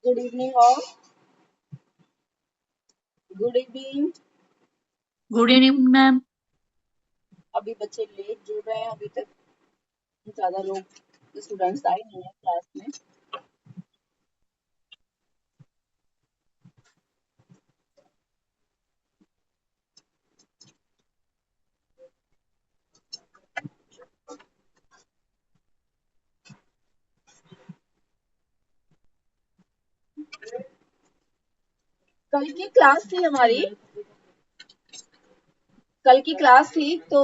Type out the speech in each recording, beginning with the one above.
Good evening all. Good evening. Good evening ma'am. अभी बच्चे late जुड़ रहे हैं, अभी तक ज्यादा लोग स्टूडेंट्स आए नहीं है क्लास में। कल की क्लास थी हमारी, कल की क्लास थी तो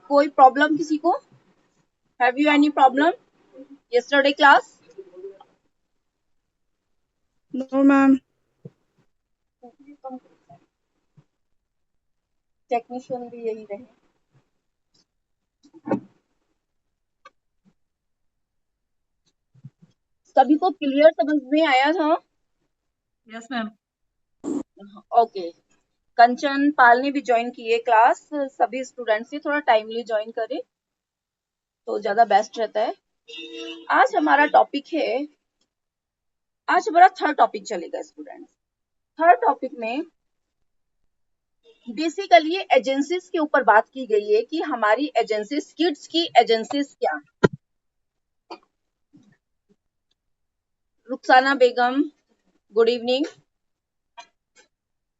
कोई प्रॉब्लम किसी को? Have you any problem yesterday class? No ma'am. Technician भी यही रहे। सभी को क्लियर समझ में आया था? Yes ma'am. ओके। कंचन पाल ने भी ज्वाइन की है क्लास। सभी स्टूडेंट्स से थोड़ा टाइमली ज्वाइन करें तो ज्यादा बेस्ट रहता है। आज हमारा टॉपिक है, आज हमारा थर्ड टॉपिक चलेगा स्टूडेंट्स। थर्ड टॉपिक में बेसिकली एजेंसीज के ऊपर बात की गई है कि हमारी एजेंसीज, किड्स की एजेंसीज क्या। Rukhsana Begum, good evening.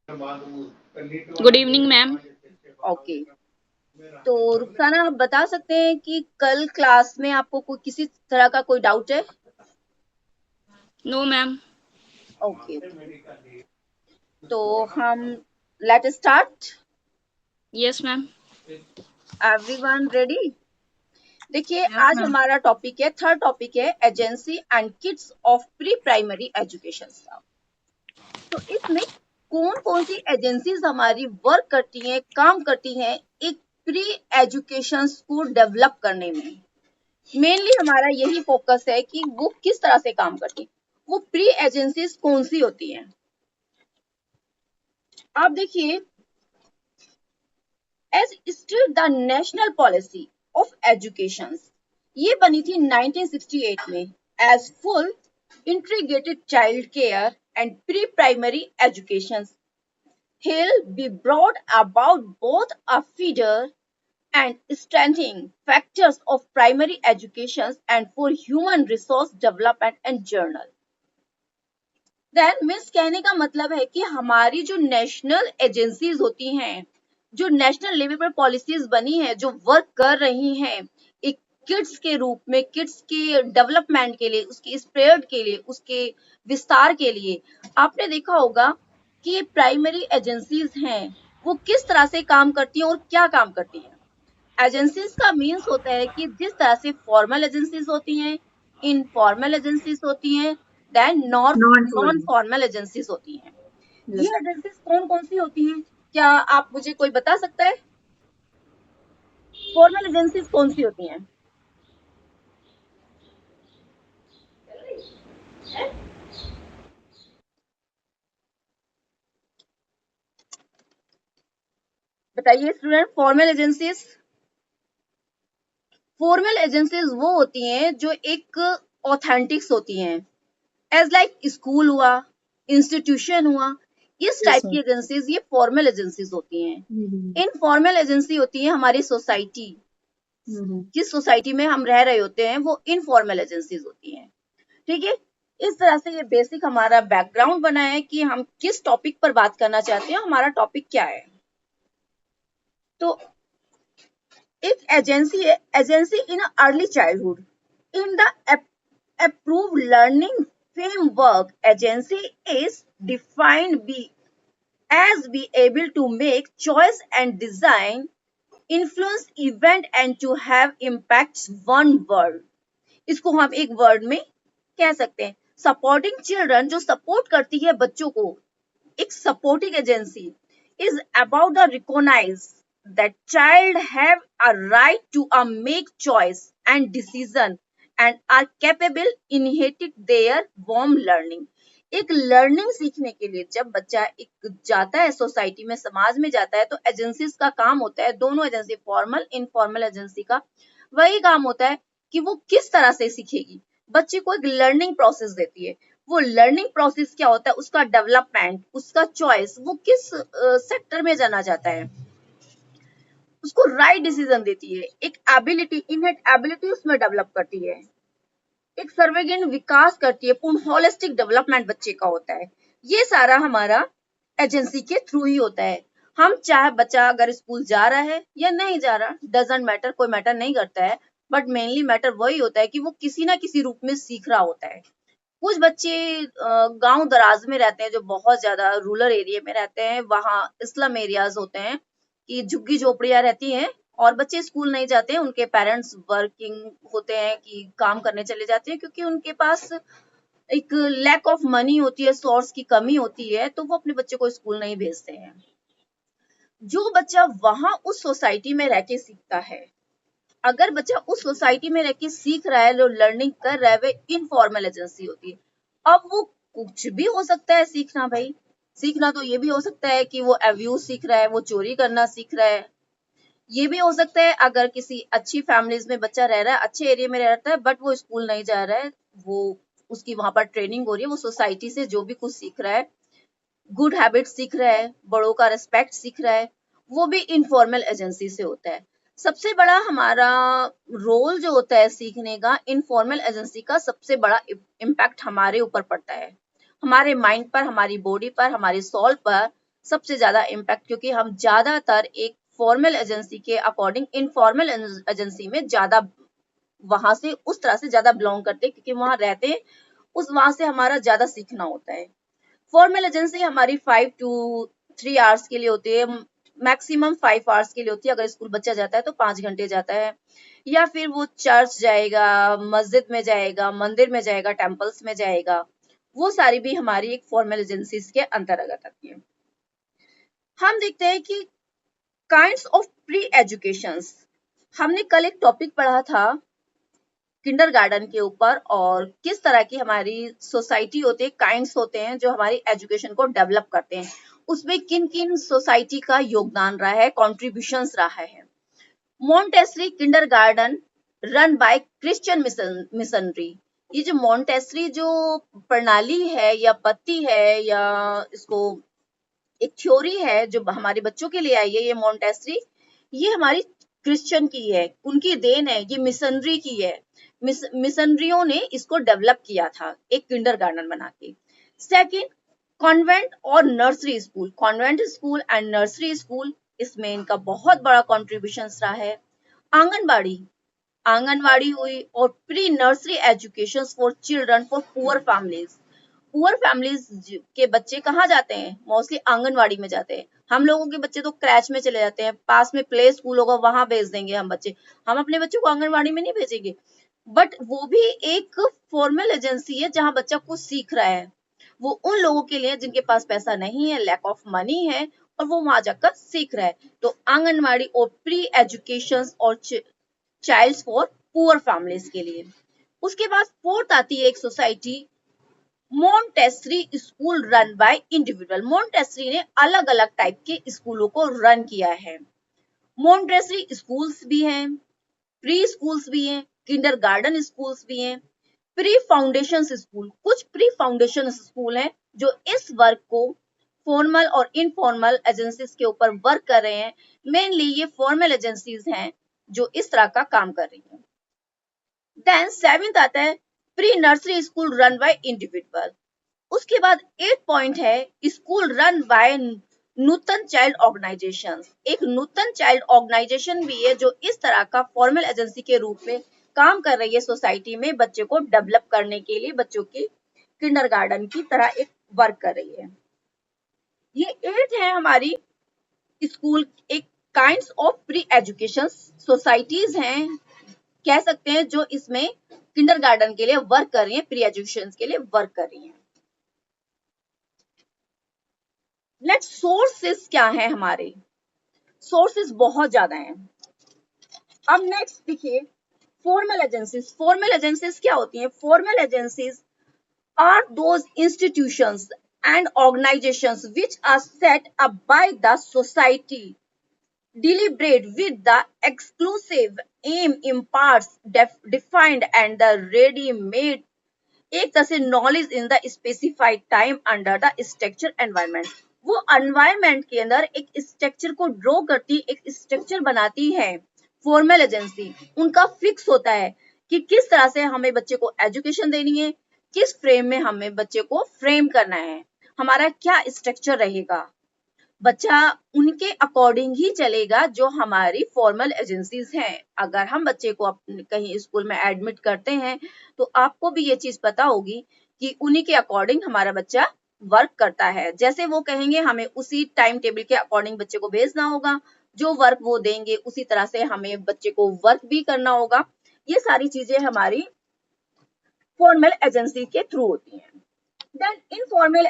Good evening ma'am. Okay, तो रुखसाना आप बता सकते हैं कि कल क्लास में आपको कोई किसी तरह का कोई डाउट है? No ma'am. ओके, तो हम let start. Yes ma'am. Everyone ready? देखिए, यस आज मैम। हमारा टॉपिक है, थर्ड टॉपिक है agency and kids of pre primary education का। तो इसमें कौन कौन सी एजेंसीज हमारी वर्क करती हैं, काम करती हैं एक प्री एजुकेशन को डेवलप करने में। मेनली हमारा यही फोकस है कि वो किस तरह से काम करती हैं। वो प्री एजेंसीज कौन सी होती हैं? आप देखिए, as state the national policy of education, ये बनी थी 1968 में as full integrated child care and pre primary education will be brought about both a feeder and strengthening factors of primary education and for human resource development and journal. Then means कहने का मतलब है कि हमारी जो national agencies होती हैं, जो नेशनल लेवल पर पॉलिसीज बनी है, जो वर्क कर रही हैं एक किड्स के रूप में, किड्स के डेवलपमेंट के लिए, उसके स्प्रेड के लिए, उसके विस्तार के लिए, आपने देखा होगा कि प्राइमरी एजेंसीज हैं वो किस तरह से काम करती हैं और क्या काम करती हैं। एजेंसीज का मीन्स होता है कि जिस तरह से फॉर्मल एजेंसीज होती हैं, इनफॉर्मल एजेंसीज होती हैं, देन नॉन फॉर्मल एजेंसीज होती हैं। ये एजेंसीज कौन कौन सी होती हैं, क्या आप मुझे कोई बता सकता है? फॉर्मल एजेंसीज कौन सी होती हैं? बताइए student, formal agencies. Formal agencies वो होती हैं जो एक ऑथेंटिक्स होती हैं, एज लाइक स्कूल हुआ, इंस्टीट्यूशन हुआ, इस टाइप की एजेंसीज ये फॉर्मल एजेंसीज होती हैं। इनफॉर्मल एजेंसी होती है हमारी सोसाइटी, जिस सोसाइटी में हम रह रहे होते हैं वो इनफॉर्मल एजेंसीज होती हैं। ठीक है, इस तरह से ये बेसिक हमारा बैकग्राउंड बना है कि हम किस टॉपिक पर बात करना चाहते हैं, हमारा टॉपिक क्या है। तो एक एजेंसी है, agency in early childhood in the approved learning framework, agency is defined as be able to make choice and design, influence event and to have impacts one word. इसको हम एक वर्ड में कह सकते हैं, सपोर्टिंग चिल्ड्रन, जो support करती है बच्चों को। एक supporting agency is about the recognize that child have a right to make choice and decision and are capable inherit their warm learning. एक लर्निंग सीखने के लिए जब बच्चा एक जाता है सोसाइटी में, समाज में जाता है, तो एजेंसीज का काम होता है, दोनों एजेंसी, फॉर्मल इनफॉर्मल एजेंसी का वही काम होता है कि वो किस तरह से सीखेगी, बच्चे को एक लर्निंग प्रोसेस देती है। वो लर्निंग प्रोसेस क्या होता है, उसका डेवलपमेंट, उसका चॉइस, वो किस सेक्टर में जाना चाहता है, उसको राइट डिसीजन देती है, एक एबिलिटी, इनहेट एबिलिटी उसमें डेवलप करती है, एक सर्वेगिन विकास करती है, पूर्ण होलिस्टिक डेवलपमेंट बच्चे का होता है। ये सारा हमारा एजेंसी के थ्रू ही होता है। हम चाहे बच्चा अगर स्कूल जा रहा है या नहीं जा रहा, डजेंट मैटर, कोई मैटर नहीं करता है, बट मेनली मैटर वही होता है कि वो किसी ना किसी रूप में सीख रहा होता है। कुछ बच्चे गांव दराज में रहते हैं, जो बहुत ज्यादा रूरल एरिया में रहते हैं, वहां स्लम एरियाज होते हैं कि झुग्गी झोपड़ियां रहती हैं और बच्चे स्कूल नहीं जाते हैं, उनके पेरेंट्स वर्किंग होते हैं कि काम करने चले जाते हैं, क्योंकि उनके पास एक लैक ऑफ मनी होती है, सोर्स की कमी होती है, तो वो अपने बच्चे को स्कूल नहीं भेजते हैं। जो बच्चा वहां उस सोसाइटी में रह के सीखता है, अगर बच्चा उस सोसाइटी में रह के सीख रहा है, जो लर्निंग कर रहा है, वे इनफॉर्मल एजेंसी होती है। अब वो कुछ भी हो सकता है सीखना भाई, सीखना तो ये भी हो सकता है कि वो अब्यूज सीख रहा है, वो चोरी करना सीख रहा है। ये भी हो सकता है अगर किसी अच्छी फैमिलीज में बच्चा रह रहा है, अच्छे एरिया में रहता है, बट वो स्कूल नहीं जा रहा है, वो उसकी वहां पर ट्रेनिंग हो रही है, वो सोसाइटी से जो भी कुछ सीख रहा है, गुड हैबिट सीख रहा है, बड़ों का रिस्पेक्ट सीख रहा है, वो भी इनफॉर्मल एजेंसी से होता है। सबसे बड़ा हमारा रोल जो होता है सीखने का, इनफॉर्मल एजेंसी का सबसे बड़ा इम्पैक्ट हमारे ऊपर पड़ता है, हमारे माइंड पर, हमारी बॉडी पर, हमारी सोल पर सबसे ज्यादा इम्पैक्ट, क्योंकि हम ज्यादातर एक फॉर्मल एजेंसी के अकॉर्डिंग इनफॉर्मल एजेंसी में ज्यादा, वहां से उस तरह से ज्यादा बिलोंग करते हैं, क्योंकि वहां रहते हैं, उस वहां से हमारा ज्यादा सीखना होता है। फॉर्मल एजेंसी हमारी 5 to 3 आवर्स के लिए होती है, मैक्सिमम 5 आवर्स के लिए होती है। अगर स्कूल बच्चा जाता है तो 5 घंटे जाता है, या फिर वो चर्च जाएगा, मस्जिद में जाएगा, मंदिर में जाएगा, टेम्पल्स में जाएगा, वो सारी भी हमारी एक फॉर्मल एजेंसीज के अंतर्गत आती है। हम देखते हैं कि काइंड्स ऑफ प्री एजुकेशंस, हमने कल एक टॉपिक पढ़ा था किंडरगार्टन के ऊपर, और किस तरह की हमारी सोसाइटी होती है, काइंड्स होते हैं जो हमारी एजुकेशन को डेवलप करते हैं, उसमें किन किन सोसाइटी का योगदान रहा है, कॉन्ट्रीब्यूशंस रहा है। Montessori kindergarten run by Christian missionary, ये जो मोंटेसरी जो प्रणाली है या पद्धति है या इसको एक थ्योरी है जो हमारे बच्चों के लिए आई है, ये मोंटेसरी, ये हमारी क्रिश्चियन की है, उनकी देन है, ये मिशनरी की है। मिशनरियों ने इसको डेवलप किया था एक किंडरगार्टन बना के। सेकंड, कॉन्वेंट और nursery school, convent school and nursery school, इसमें इनका बहुत बड़ा कॉन्ट्रीब्यूशन रहा है। आंगनबाड़ी, आंगनबाड़ी हुई, और pre nursery education for children for poor families, poor families के बच्चे कहाँ जाते हैं, मोस्टली आंगनवाड़ी में जाते हैं। हम लोगों के बच्चे तो क्रैच में चले जाते हैं, पास में प्ले स्कूल होगा वहां भेज देंगे हम बच्चे, हम अपने बच्चों को आंगनवाड़ी में नहीं भेजेंगे। बट वो भी एक फॉर्मल एजेंसी है जहां बच्चा कुछ सीख रहा है, वो उन लोगों के लिए जिनके पास पैसा नहीं है, लैक ऑफ मनी है, और वो वहां जाकर सीख रहा है। तो आंगनवाड़ी और प्री एजुकेशन और चाइल्ड फॉर पुअर फैमिलीज के लिए। उसके बाद फोर्थ आती है एक society, Montessori school run by individual. Montessori ने अलग अलग टाइप के स्कूलों को रन किया है। मोंटेसरी स्कूल्स भी हैं, प्री स्कूल्स भी हैं, किंडरगार्टन स्कूल्स भी हैं, प्री फाउंडेशन स्कूल, कुछ प्री फाउंडेशन स्कूल हैं जो इस वर्क को फॉर्मल और इनफॉर्मल एजेंसीज के ऊपर वर्क कर रहे हैं। मेनली ये फॉर्मल एजेंसीज हैं जो इस तरह का काम कर रही हैं। देन सेवेंथ आता है pre nursery school run by individual. उसके बाद 8 पॉइंट है स्कूल रन बाय नूतन चाइल्ड ऑर्गेनाइजेशन। एक नूतन चाइल्ड ऑर्गेनाइजेशन भी है जो इस तरह का फॉर्मल एजेंसी के रूप में काम कर रही है सोसाइटी में, बच्चे को डेवलप करने के लिए, बच्चों की किंडरगार्टन की तरह एक वर्क कर रही है। ये 8 है हमारी स्कूल, एक kinds of pre education societies हैं, कह सकते हैं, जो इसमें किंडरगार्टन के लिए वर्क कर रही हैं, प्री एजुकेशन के लिए वर्क कर रही हैं। नेक्स्ट, सोर्सेस क्या है हमारे, सोर्सेस बहुत ज्यादा हैं। अब नेक्स्ट देखिए फॉर्मल एजेंसीज। फॉर्मल एजेंसीज क्या होती हैं? Formal agencies are those institutions and organisations which are set up by the society, deliberate with the exclusive aim imparts defined and the ready-made एक तरह से knowledge in the specified time under the structure environment. वो environment के अंदर एक structure को draw करती, एक स्ट्रक्चर बनाती है। फॉर्मल एजेंसी उनका फिक्स होता है कि किस तरह से हमें बच्चे को एजुकेशन देनी है, किस फ्रेम में हमें बच्चे को फ्रेम करना है, हमारा क्या स्ट्रक्चर रहेगा। बच्चा उनके अकॉर्डिंग ही चलेगा जो हमारी फॉर्मल एजेंसीज हैं। अगर हम बच्चे को कहीं स्कूल में एडमिट करते हैं तो आपको भी ये चीज पता होगी कि उन्हीं के अकॉर्डिंग हमारा बच्चा वर्क करता है। जैसे वो कहेंगे हमें उसी टाइम टेबल के अकॉर्डिंग बच्चे को भेजना होगा, जो वर्क वो देंगे उसी तरह से हमें बच्चे को वर्क भी करना होगा। ये सारी चीजें हमारी फॉर्मल एजेंसी के थ्रू होती हैं। Then informal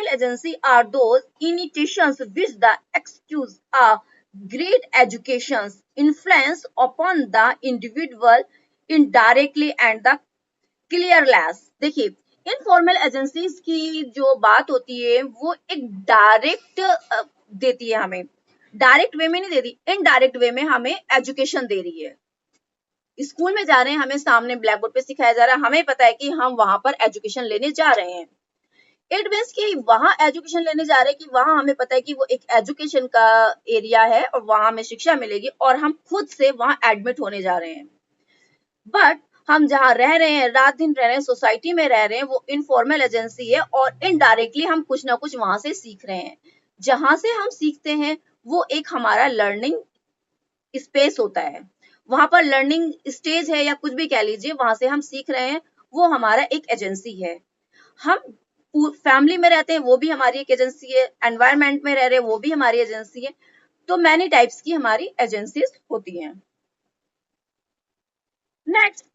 agency are those initiations which the excuse a great education's influence upon the individual indirectly and the clearless। देखिए इनफॉर्मल एजेंसीज की जो बात होती है वो एक डायरेक्ट देती है, हमें डायरेक्ट वे में नहीं देती, इनडायरेक्ट वे में हमें एजुकेशन दे रही है। स्कूल में जा रहे हैं, हमें सामने ब्लैक बोर्ड पे सिखाया जा रहा है, हमें पता है कि हम वहां पर एजुकेशन लेने जा रहे हैं। इट मीन्स कि वहां एजुकेशन लेने जा रहे हैं कि वहां हमें पता है कि वो एक एजुकेशन का एरिया है और वहां हमें शिक्षा मिलेगी और हम खुद से वहां एडमिट होने जा रहे हैं। बट हम जहाँ रह रहे हैं, रात दिन रह रहे हैं, सोसाइटी में रह रहे हैं, वो इनफॉर्मल एजेंसी है और इनडायरेक्टली हम कुछ ना कुछ वहां से सीख रहे हैं। जहां से हम सीखते हैं वो एक हमारा लर्निंग स्पेस होता है, वहां पर लर्निंग स्टेज है या कुछ भी कह लीजिए, वहां से हम सीख रहे हैं, वो हमारा एक एजेंसी है। हम फैमिली में रहते हैं, वो भी हमारी एक एजेंसी है, एनवायरनमेंट में रह रहे हैं, वो भी हमारी एजेंसी है। तो मैनी टाइप्स की हमारी एजेंसीज होती हैं। Next,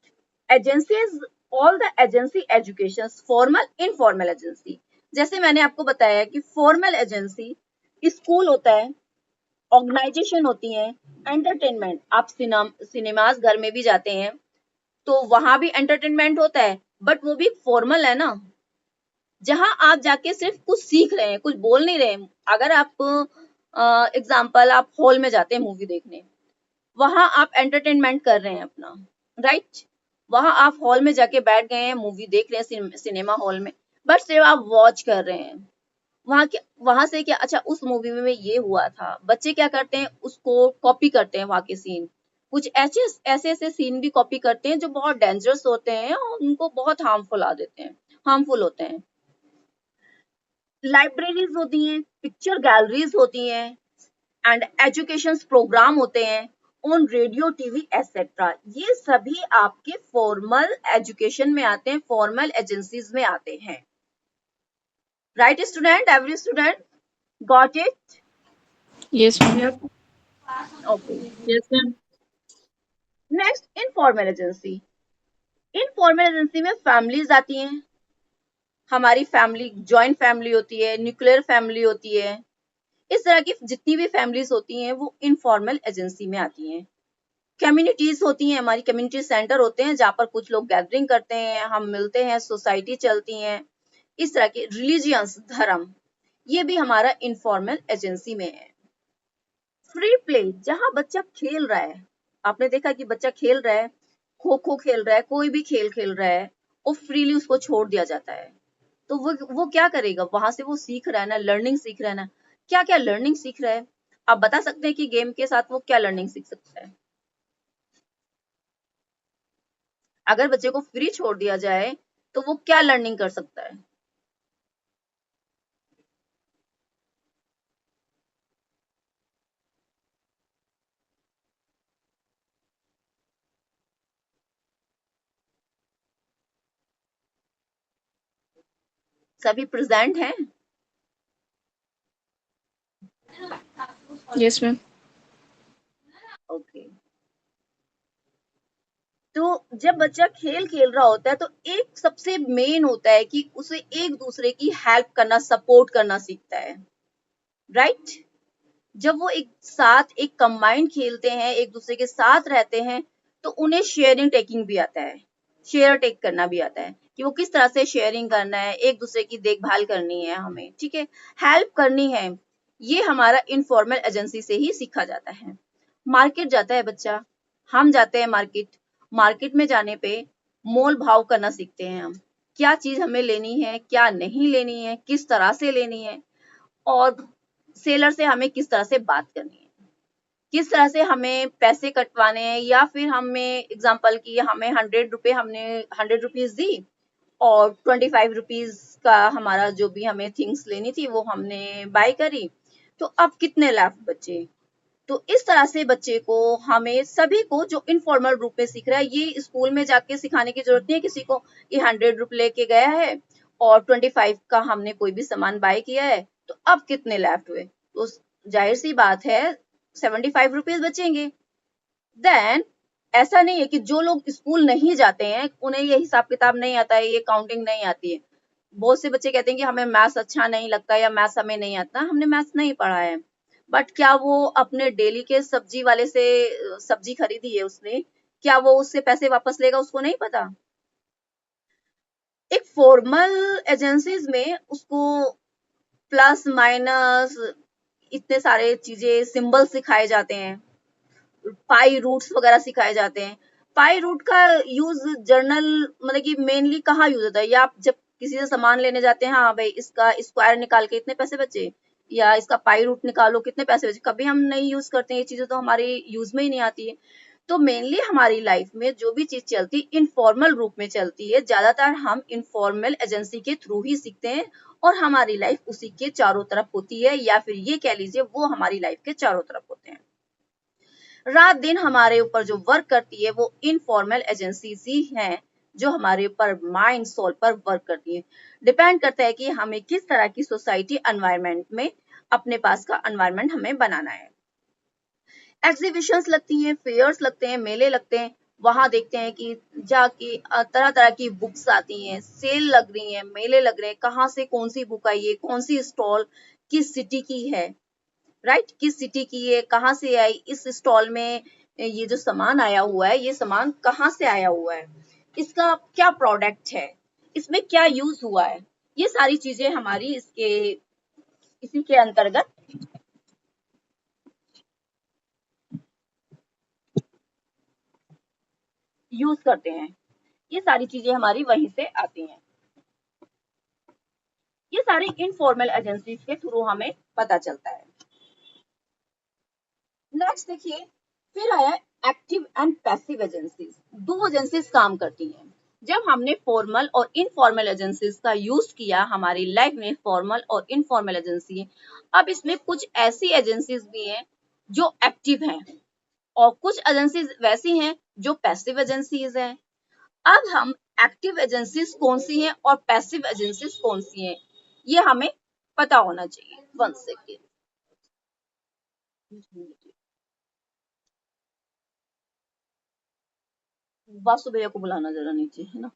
agencies, all the agency education, formal informal agency. जैसे मैंने आपको बताया कि फॉर्मल एजेंसी स्कूल होता है, ऑर्गेनाइजेशन होती है, एंटरटेनमेंट, आप सिनेमाज घर में भी जाते हैं तो वहां भी एंटरटेनमेंट होता है, बट वो भी फॉर्मल है ना, जहां आप जाके सिर्फ कुछ सीख रहे हैं, कुछ बोल नहीं रहे हैं। अगर आप एग्जाम्पल आप हॉल में जाते हैं मूवी देखने, वहां आप एंटरटेनमेंट कर रहे हैं अपना, राइट, वहां आप हॉल में जाके बैठ गए हैं, मूवी देख रहे हैं सिनेमा हॉल में, बट सिर्फ आप वॉच कर रहे हैं। वहां से क्या, अच्छा उस मूवी में ये हुआ था, बच्चे क्या करते हैं उसको कॉपी करते हैं, वहां के सीन, कुछ ऐसे ऐसे सीन भी कॉपी करते हैं जो बहुत डेंजरस होते हैं और उनको बहुत हार्मफुल होते हैं। लाइब्रेरीज होती हैं, पिक्चर गैलरीज होती हैं, एंड एजुकेशन प्रोग्राम होते हैं ऑन रेडियो, टीवी एटसेट्रा। ये सभी आपके फॉर्मल एजुकेशन में आते हैं, फॉर्मल एजेंसीज में आते हैं। Right student, every student got it? Yes, ma'am. Okay. Yes, ma'am. Next, informal agency. Informal agency में फैमिलीज आती हैं, हमारी फैमिली जॉइंट फैमिली होती है, न्यूक्लियर फैमिली होती है, इस तरह की जितनी भी फैमिलीज होती हैं वो इनफॉर्मल एजेंसी में आती हैं। कम्युनिटीज होती हैं, हमारी कम्युनिटी सेंटर होते हैं जहाँ पर कुछ लोग गैदरिंग करते हैं, हम मिलते हैं, सोसाइटी चलती हैं, इस तरह के रिलीजियंस, धर्म, ये भी हमारा इनफॉर्मल एजेंसी में है। फ्री प्ले, जहाँ बच्चा खेल रहा है, आपने देखा कि बच्चा खेल रहा है, खो खो खेल रहा है, कोई भी खेल खेल रहा है और फ्रीली उसको छोड़ दिया जाता है, तो वो क्या करेगा, वहां से वो सीख रहा है ना, लर्निंग सीख रहा है ना। क्या क्या लर्निंग सीख रहा है, आप बता सकते हैं कि गेम के साथ वो क्या लर्निंग सीख सकता है? अगर बच्चे को फ्री छोड़ दिया जाए तो वो क्या लर्निंग कर सकता है? सभी प्रेजेंट हैं? Yes, ma'am. ओके। तो जब बच्चा खेल खेल रहा होता है तो एक सबसे मेन होता है कि उसे एक दूसरे की हेल्प करना, सपोर्ट करना सीखता है, राइट। जब वो एक साथ एक कंबाइंड खेलते हैं, एक दूसरे के साथ रहते हैं, तो उन्हें शेयरिंग टेकिंग भी आता है, शेयर टेक करना भी आता है कि वो किस तरह से शेयरिंग करना है, एक दूसरे की देखभाल करनी है हमें, ठीक है, हेल्प करनी है। ये हमारा इनफॉर्मल एजेंसी से ही सीखा जाता है। मार्केट जाता है बच्चा, हम जाते हैं मार्केट, मार्केट में जाने पे मोल भाव करना सीखते हैं हम, क्या चीज हमें लेनी है, क्या नहीं लेनी है, किस तरह से लेनी है, और सेलर से हमें किस तरह से बात करनी है, किस तरह से हमें पैसे कटवाने हैं, या फिर हमें एग्जाम्पल की हमें 100 रुपए, हमने 100 रुपीज दी और 25 रुपीज का हमारा जो भी हमें थिंग्स लेनी थी वो हमने बाय करी, तो अब कितने लेफ्ट बचे। तो इस तरह से बच्चे को, हमें सभी को जो इनफॉर्मल रूप में सीख रहा है, ये स्कूल में जाके सिखाने की जरूरत नहीं है किसी को। ये 100 रुपए लेके गया है और 25 का हमने कोई भी सामान बाय किया है, तो अब कितने लेफ्ट हुए, तो जाहिर सी बात है 75 रुपीज बचेंगे। देन ऐसा नहीं है कि जो लोग स्कूल नहीं जाते हैं उन्हें ये हिसाब किताब नहीं आता है, ये काउंटिंग नहीं आती है। बहुत से बच्चे कहते हैं कि हमें मैथ्स अच्छा नहीं लगता या मैथ्स हमें नहीं आता, हमने मैथ्स नहीं पढ़ा है, बट क्या वो अपने डेली के सब्जी वाले से सब्जी खरीदी है उसने, क्या वो उससे पैसे वापस लेगा, उसको नहीं पता। एक फॉर्मल एजेंसीज में उसको प्लस माइनस इतने सारे चीजें, सिंबल सिखाए जाते हैं, पाई रूट्स वगैरह सिखाए जाते हैं। पाई रूट का यूज जर्नल मतलब कि मेनली कहाँ यूज होता है, या आप जब किसी से सामान लेने जाते हैं, हाँ भाई इसका स्क्वायर निकाल के इतने पैसे बचे, या इसका पाई रूट निकालो कितने पैसे बचे, कभी हम नहीं यूज करते हैं, ये चीजें तो हमारी यूज में ही नहीं आती है। तो मेनली हमारी लाइफ में जो भी चीज चलती है इनफॉर्मल रूप में चलती है, ज्यादातर हम इनफॉर्मल एजेंसी के थ्रू ही सीखते हैं, और हमारी लाइफ उसी के चारों तरफ होती है, या फिर ये कह लीजिए वो हमारी लाइफ के चारों तरफ होते हैं। रात दिन हमारे ऊपर जो वर्क करती है वो इनफॉर्मल एजेंसीज ही हैं, जो हमारे ऊपर माइंड सोल पर वर्क करती है। डिपेंड करता है कि हमें किस तरह की सोसाइटी एनवायरनमेंट में अपने पास का एनवायरनमेंट हमें बनाना है। एग्जीबिशंस लगती हैं, फेयर्स लगते हैं, मेले लगते हैं, वहां देखते हैं कि जाके तरह तरह की बुक्स आती हैं, सेल लग रही है, मेले लग रहे हैं, कहाँ से कौन सी बुक आई है, कौन सी स्टॉल किस सिटी की है, राइट, किस सिटी की है, कहाँ से आई, इस स्टॉल में ये जो सामान आया हुआ है ये सामान कहाँ से आया हुआ है, इसका क्या प्रोडक्ट है, इसमें क्या यूज हुआ है, ये सारी चीजें हमारी इसी के अंतर्गत यूज करते हैं। ये सारी चीजें हमारी वहीं से आती हैं। ये सारी इनफॉर्मल एजेंसीज के थ्रू हमें पता चलता है। नेक्स्ट देखिए, फिर आया एक्टिव एंड पैसिव एजेंसीज। दो एजेंसीज काम करती हैं। जब हमने फॉर्मल और इनफॉर्मल एजेंसीज का यूज किया हमारी लाइफ में, फॉर्मल और इनफॉर्मल एजेंसी है, अब इसमें कुछ ऐसी एजेंसीज भी हैं जो एक्टिव हैं, और कुछ एजेंसीज वैसी हैं जो पैसिव एजेंसीज हैं। अब हम एक्टिव एजेंसीज कौन सी हैं और पैसिव एजेंसीज कौन सी हैं, ये हमें पता होना चाहिए। 1 सेकेंड, वासु भैया को बुलाना जरा नीचे, है ना।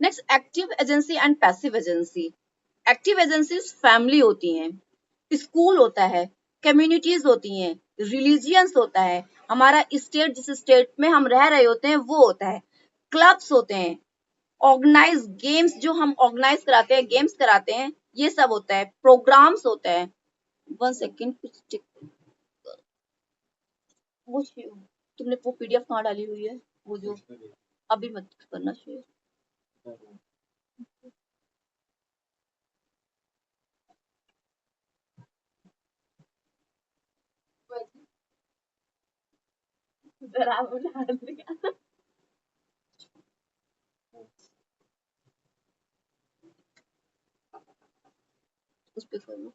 Next, active agency and passive agency. Active agencies family होती हैं, स्कूल होता है, कम्युनिटीज होती हैं, रिलीजियंस होता है, हमारा स्टेट जिस स्टेट में हम रह रहे होते हैं वो होता है, क्लब्स होते हैं, ऑर्गेनाइज गेम्स जो हम ऑर्गेनाइज कराते हैं, गेम्स कराते हैं, ये सब होता है, प्रोग्राम्स होता है। 1 सेकेंड, कुछ वो तुमने वो पीडीएफ कहाँ डाली हुई है, वो जो अभी मत करना शेयर। उस पे करो,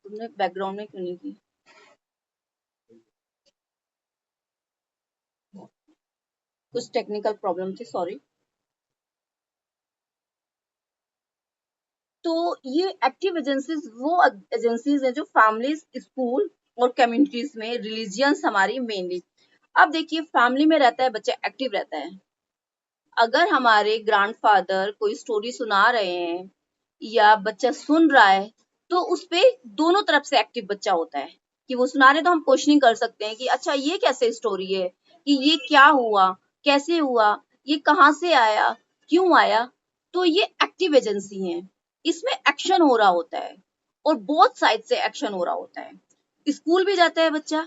तुमने बैकग्राउंड में क्यों नहीं की। कुछ टेक्निकल प्रॉब्लम थी, सॉरी। तो ये एक्टिव एजेंसीज वो एजेंसीज हैं जो फैमिलीज, स्कूल और कम्युनिटीज में, रिलीजियंस हमारी मेनली। अब देखिए, फैमिली में रहता है बच्चा, एक्टिव रहता है। अगर हमारे ग्रैंडफादर कोई स्टोरी सुना रहे हैं या बच्चा सुन रहा है, तो उस पे दोनों तरफ से एक्टिव बच्चा होता है, कि वो सुना रहे तो हम क्वेश्चनिंग कर सकते हैं कि अच्छा ये कैसे स्टोरी है, कि ये क्या हुआ, कैसे हुआ, ये कहाँ से आया, क्यों आया। तो ये एक्टिव एजेंसी है, इसमें एक्शन हो रहा होता है और बोथ साइड से एक्शन हो रहा होता है। स्कूल भी जाता है बच्चा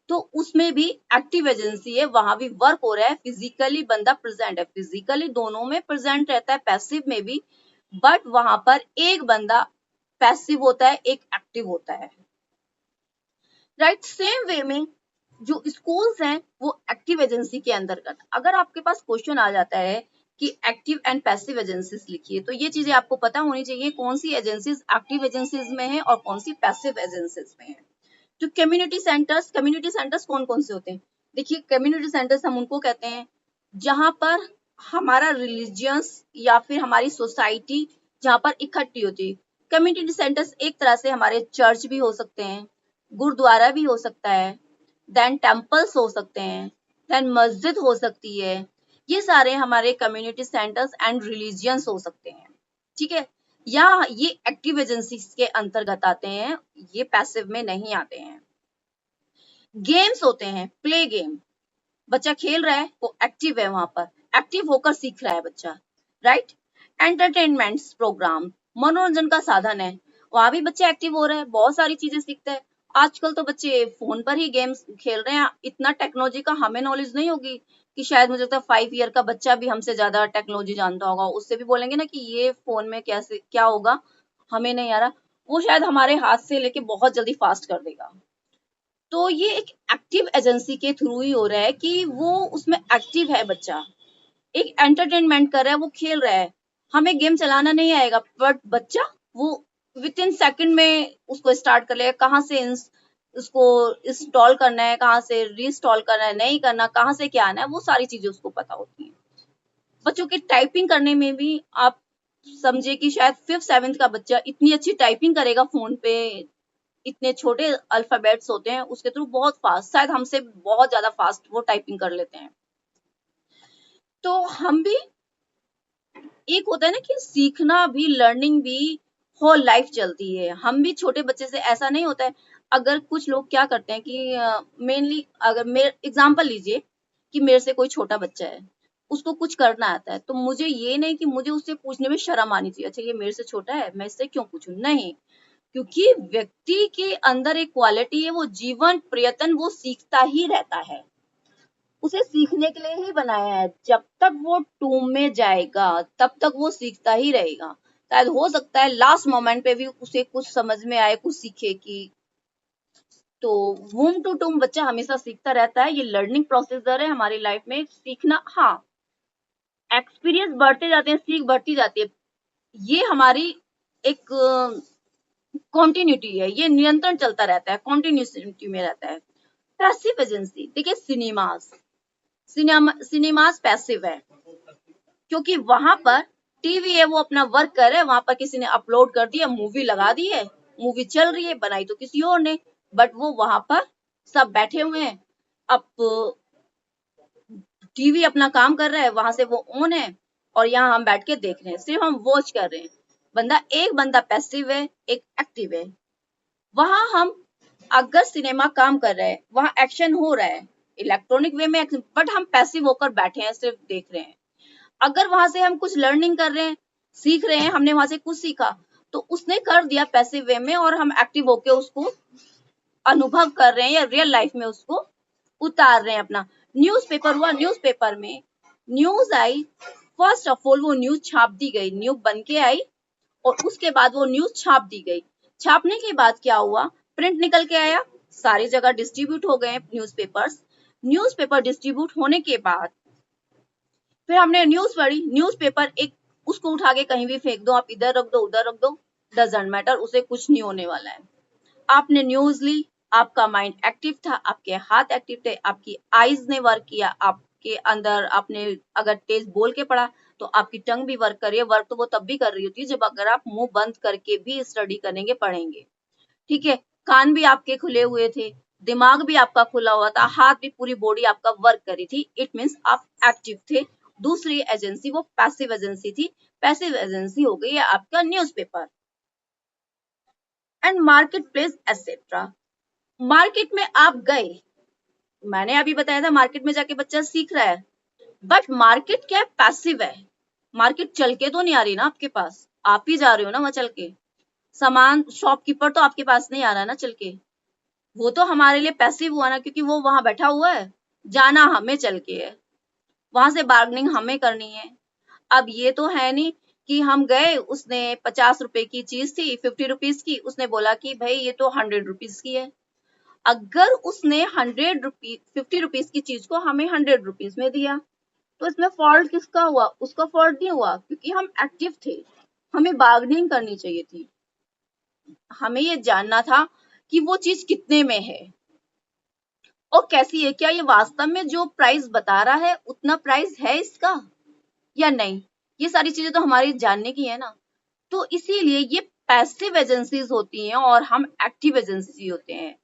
तो उसमें भी एक्टिव एजेंसी है, वहां भी वर्क हो रहा है, फिजिकली बंदा प्रेजेंट है, फिजिकली दोनों में प्रेजेंट रहता है, पैसिव में भी, बट वहां पर एक बंदा पैसिव होता है, एक एक्टिव होता है। राइट, सेम वे में जो स्कूल्स हैं वो एक्टिव एजेंसी के अंतर्गत। अगर आपके पास क्वेश्चन आ जाता है कि एक्टिव एंड पैसिव एजेंसीज लिखिए, तो ये चीजें आपको पता होनी चाहिए कौन सी एजेंसीज एक्टिव एजेंसीज में है और कौन सी पैसिव एजेंसीज में है। तो कम्युनिटी सेंटर्स कौन कौन से होते हैं? देखिए, कम्युनिटी सेंटर्स हम उनको कहते हैं जहां पर हमारा रिलीजियंस या फिर हमारी सोसाइटी जहां पर इकट्ठी होती है। कम्युनिटी सेंटर्स एक तरह से हमारे चर्च भी हो सकते हैं, गुरुद्वारा भी हो सकता है, देन टेम्पल्स हो सकते हैं, देन मस्जिद हो सकती है। ये सारे हमारे कम्युनिटी सेंटर्स एंड रिलीजियंस हो सकते हैं, ठीक है। या ये एक्टिव एजेंसीज के अंतर्गत आते हैं, ये पैसिव में नहीं आते हैं। गेम्स होते हैं, प्ले गेम, बच्चा खेल रहा है, वो एक्टिव है, वहां पर एक्टिव होकर सीख रहा है बच्चा, राइट। एंटरटेनमेंट प्रोग्राम, मनोरंजन का साधन है, वहां भी बच्चा एक्टिव हो रहा है, बहुत सारी चीजें सीखता है। आजकल तो बच्चे फोन पर ही गेम्स खेल रहे हैं, इतना टेक्नोलॉजी का हमें नॉलेज नहीं होगी कि शायद मुझे लगता है 5 ईयर का बच्चा भी हमसे ज्यादा टेक्नोलॉजी जानता होगा, उससे भी बोलेंगे ना कि ये फोन में कैसे क्या होगा, हमें नहीं आ रहा, वो शायद हमारे हाथ से लेके बहुत जल्दी फास्ट कर देगा। तो ये एक एक्टिव एजेंसी के थ्रू ही हो रहा है कि वो उसमें एक्टिव है बच्चा, एक एंटरटेनमेंट कर रहा है, वो खेल रहा है। हमें गेम चलाना नहीं आएगा, बट बच्चा वो विद इन सेकंड में उसको स्टार्ट कर लेगा, कहाँ से उसको इंस्टॉल करना है, कहाँ से रीइंस्टॉल करना है, नहीं करना, कहाँ से क्या आना है, वो सारी चीजें उसको पता होती हैं। बच्चों की टाइपिंग करने में भी आप समझे कि शायद 5th 7th का बच्चा इतनी अच्छी टाइपिंग करेगा फोन पे, इतने छोटे अल्फाबेट्स होते हैं उसके थ्रू बहुत फास्ट, शायद हमसे बहुत ज्यादा फास्ट वो टाइपिंग कर लेते हैं। तो हम भी, एक होता है ना कि सीखना भी, लर्निंग भी होल लाइफ चलती है, हम भी छोटे बच्चे से ऐसा नहीं होता है। अगर कुछ लोग क्या करते हैं कि मेनली अगर मेरे एग्जांपल लीजिए कि मेरे से कोई छोटा बच्चा है, उसको कुछ करना आता है, तो मुझे ये नहीं कि मुझे उससे पूछने में शर्म आनी चाहिए, अच्छा ये मेरे से छोटा है मैं इससे क्यों पूछूं, नहीं, क्योंकि व्यक्ति के अंदर एक क्वालिटी है, वो जीवन प्रयत्न वो सीखता ही रहता है, उसे सीखने के लिए ही बनाया है। जब तक वो टूम में जाएगा तब तक वो सीखता ही रहेगा, शायद हो सकता है लास्ट मोमेंट पे भी उसे कुछ समझ में आए, कुछ सीखे कि, तो वूम टू टूम बच्चा हमेशा सीखता रहता है, ये लर्निंग प्रोसीजर है हमारी लाइफ में, सीखना, हाँ एक्सपीरियंस बढ़ते जाते हैं, सीख बढ़ती जाती है, ये हमारी एक कॉन्टिन्यूटी है, ये निरंतर चलता रहता है, कॉन्टिन्यूटी में रहता है। पैसिव एजेंसी, देखिए सिनेमास पैसिव है, क्योंकि वहां पर टीवी है, वो अपना वर्क कर रहा है, वहां पर किसी ने अपलोड कर दिया, मूवी लगा दी है, मूवी चल रही है, बनाई तो किसी और ने, बट वो वहां पर सब बैठे हुए हैं, अब टीवी अपना काम कर रहा है, वहां से वो ऑन है और यहाँ हम बैठ के देख रहे हैं, सिर्फ हम वॉच कर रहे हैं। एक बंदा पैसिव है, एक एक्टिव है। वहां हम, अगर सिनेमा काम कर रहा है, वहां एक्शन हो रहा है इलेक्ट्रॉनिक वे में एक्शन, बट हम पैसिव होकर बैठे हैं, सिर्फ देख रहे हैं। अगर वहां से हम कुछ लर्निंग कर रहे हैं, सीख रहे हैं, हमने वहां से कुछ सीखा, तो उसने कर दिया पैसिव वे में, और हम एक्टिव होके उसको अनुभव कर रहे हैं या रियल लाइफ में उसको उतार रहे हैं अपना। न्यूज़पेपर हुआ, न्यूज़पेपर में news I, first of all वो न्यूज छाप दी गई, न्यूज बन के आई और उसके बाद वो न्यूज छाप दी गई। छापने के बाद क्या हुआ, प्रिंट निकल के आया, सारी जगह डिस्ट्रीब्यूट हो गए न्यूज़पेपर्स। न्यूज़पेपर डिस्ट्रीब्यूट होने के बाद फिर हमने न्यूज पढ़ी, न्यूज़पेपर एक, उसको उठा के कहीं भी फेंक दो, आप इधर रख दो उधर रख दो, डजंट मैटर, उसे कुछ नहीं होने वाला है। आपने न्यूज ली, आपका माइंड एक्टिव था, आपके हाथ एक्टिव थे, आपकी आईज ने वर्क किया, आपके अंदर आपने अगर तेज बोल के पढ़ा तो आपकी टंग भी वर्क कर रही है। वर्क तो वो तब भी कर रही होती है जब अगर आप मुंह बंद करके भी स्टडी करेंगे, पढ़ेंगे, ठीक है। कान भी आपके खुले हुए थे, दिमाग भी आपका खुला हुआ था, हाथ भी, पूरी बॉडी आपका वर्क कर रही थी, इट मीन्स आप एक्टिव थे। दूसरी एजेंसी वो पैसिव एजेंसी थी, पैसिव एजेंसी हो गई है आपका newspaper. And market place etcetera, market में आप गए, मैंने अभी बताया था मार्केट में जाके बच्चा सीख रहा है, बट मार्केट क्या है, पैसिव है, मार्केट चल के तो नहीं आ रही ना आपके पास, आप ही जा रहे हो ना वहां चल के। सामान शॉपकीपर तो आपके पास नहीं आ रहा ना चल के, वो तो हमारे लिए पैसिव हुआ ना, क्योंकि वो वहां बैठा हुआ है, जाना हमें चल के है, वहां से बार्गेनिंग हमें करनी है। अब ये तो है नहीं कि हम गए, उसने 50 रुपए की चीज थी 50 रुपीज की, उसने बोला कि भाई ये तो 100 रुपीज की है। अगर उसने 100 रुपीज 50 रुपीज की चीज को हमें 100 रुपीज में दिया, तो इसमें फॉल्ट किसका हुआ? उसका फॉल्ट नहीं हुआ, क्योंकि हम एक्टिव थे, हमें बार्गेनिंग करनी चाहिए थी, हमें ये जानना था कि वो चीज कितने में है और कैसी है, क्या ये वास्तव में जो प्राइस बता रहा है उतना प्राइस है इसका या नहीं। ये सारी चीजें तो हमारी जानने की है ना। तो इसीलिए ये पैसिव एजेंसीज होती हैं और हम एक्टिव एजेंसी होते हैं।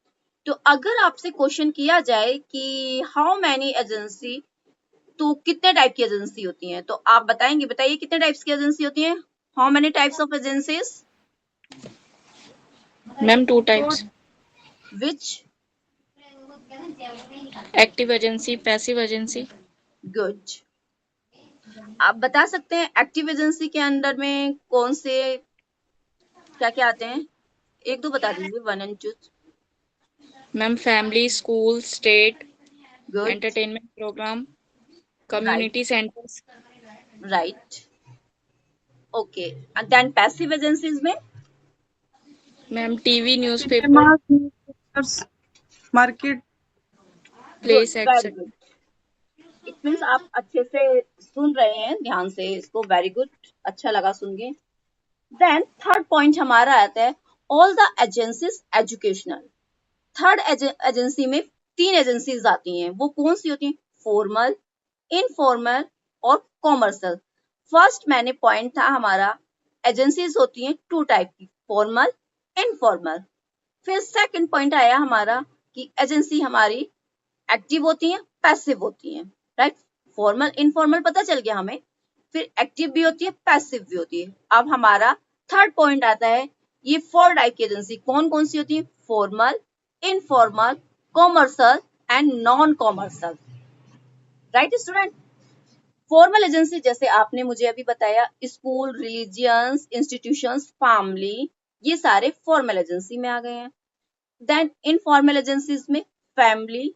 तो अगर आपसे क्वेश्चन किया जाए कि हाउ मैनी एजेंसी, तो कितने टाइप की एजेंसी होती हैं, तो आप बताएंगे, बताइए कितने टाइप्स की एजेंसी होती हैं? How many types of agencies? Ma'am 2 types, which? Active agency, passive agency. Good. आप बता सकते हैं एक्टिव एजेंसी के अंडर में कौन से क्या क्या आते हैं? एक दो बता दीजिए, 1 and 2। Ma'am family, school, state, good. Entertainment programme, right, community centres. Right, okay. And then passive agencies में? Ma'am TV, newspaper, cinema, theatres, market. Good, place very etcetera. Good. It means आप अच्छे से सुन रहे हैं ध्यान से इसको, वेरी गुड, अच्छा लगा सुन के। देन थर्ड पॉइंट हमारा आता है all the agencies educational. Third agency में 3 एजेंसीज आती हैं, वो कौन सी होती हैं? फॉर्मल, इनफॉर्मल और कॉमर्शियल। फर्स्ट मैंने पॉइंट था हमारा, एजेंसीज होती हैं 2 टाइप की, फॉर्मल, इनफॉर्मल। फिर सेकंड पॉइंट आया हमारा कि एजेंसी हमारी एक्टिव होती हैं, पैसिव होती हैं, राइट। फॉर्मल इनफॉर्मल पता चल गया हमें, फिर एक्टिव भी होती है, पैसिव भी होती है। अब हमारा थर्ड पॉइंट आता है, ये 4 टाइप की एजेंसी कौन कौन सी होती है? Formal, informal, commercial and non commercial, right student. Formal agency जैसे आपने मुझे अभी बताया, स्कूल, रिलीजियंस, इंस्टीट्यूशंस, फैमिली, ये सारे फॉर्मल एजेंसी में आ गए हैं। देन इनफॉर्मल एजेंसीज में फैमिली,